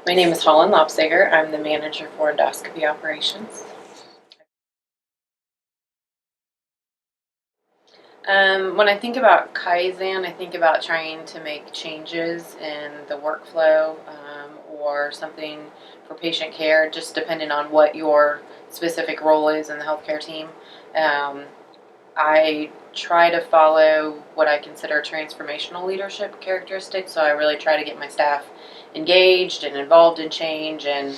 My name is Hollynn Lobsiger. I'm the manager for endoscopy operations. When I think about Kaizen, I think about trying to make changes in the workflow or something for patient care, just depending on what your specific role is in the healthcare team. Um, I try to follow what I consider transformational leadership characteristics, so I really try to get my staff engaged and involved in change. And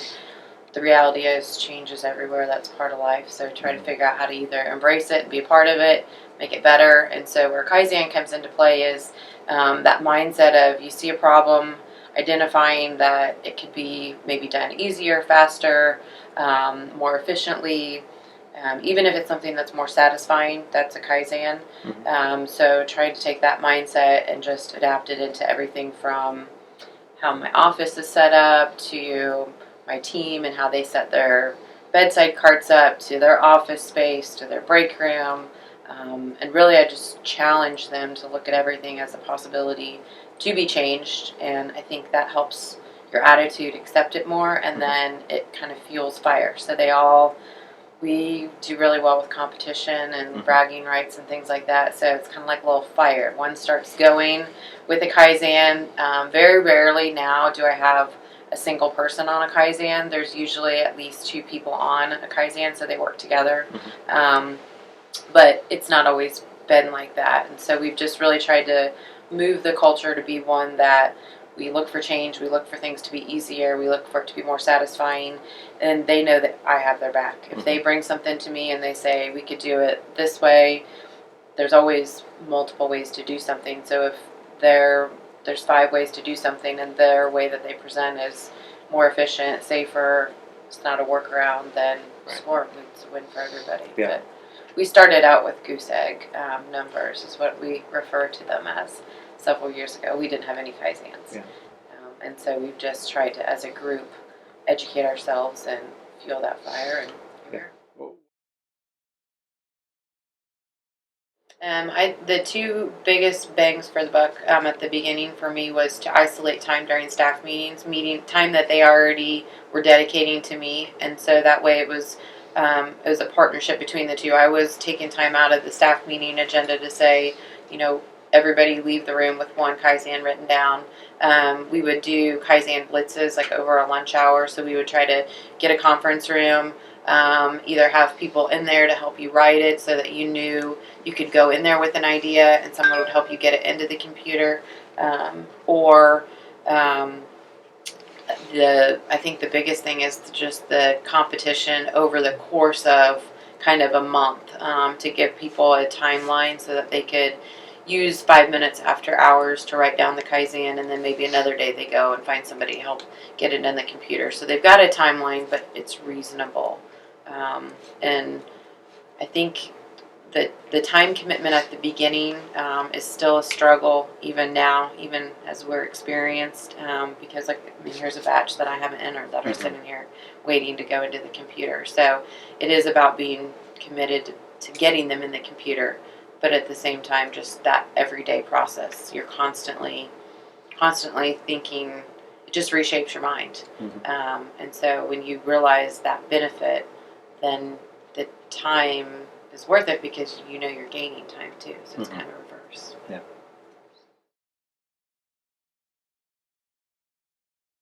the reality is change is everywhere. That's part of life. So try to figure out how to either embrace it and be a part of it, make it better. And so where Kaizen comes into play is that mindset of you see a problem, identifying that it could be maybe done easier, faster, more efficiently. Even if it's something that's more satisfying, that's a Kaizen. So trying to take that mindset and just adapt it into everything from how my office is set up to my team and how they set their bedside carts up to their office space to their break room. And really, I just challenge them to look at everything as a possibility to be changed. And I think that helps your attitude accept it more, and then it kind of fuels fire. So we do really well with competition and bragging rights and things like that. So it's kind of like a little fire. One starts going with a Kaizen. Very rarely now do I have a single person on a Kaizen. There's usually at least two people on a Kaizen, so they work together. But it's not always been like that. And so we've just really tried to move the culture to be one that we look for change, we look for things to be easier, we look for it to be more satisfying, and they know that I have their back. If they bring something to me and they say we could do it this way, there's always multiple ways to do something. So if there's 5 ways to do something and their way that they present is more efficient, safer, it's not a workaround, then score, it's a win for everybody. Yeah. But we started out with goose egg numbers is what we refer to them as. Several years ago, we didn't have any Kaizens. Yeah. And so we've just tried to, as a group, educate ourselves and fuel that fire. The 2 biggest bangs for the buck at the beginning for me was to isolate time during staff meetings, time that they already were dedicating to me, and so that way it was a partnership between the 2. I was taking time out of the staff meeting agenda to say, everybody leave the room with 1 Kaizen written down. We would do Kaizen blitzes like over a lunch hour, so we would try to get a conference room, either have people in there to help you write it so that you knew you could go in there with an idea and someone would help you get it into the computer, or I think the biggest thing is just the competition over the course of kind of a month, to give people a timeline so that they could use 5 minutes after hours to write down the Kaizen, and then maybe another day they go and find somebody to help get it in the computer. So they've got a timeline, but it's reasonable. And I think that the time commitment at the beginning is still a struggle, even now, even as we're experienced, because here's a batch that I haven't entered that are sitting here waiting to go into the computer. So it is about being committed to getting them in the computer, but at the same time, just that everyday process. You're constantly thinking. It just reshapes your mind. And so when you realize that benefit, then the time is worth it because you're gaining time too. So it's kind of reverse. Yeah.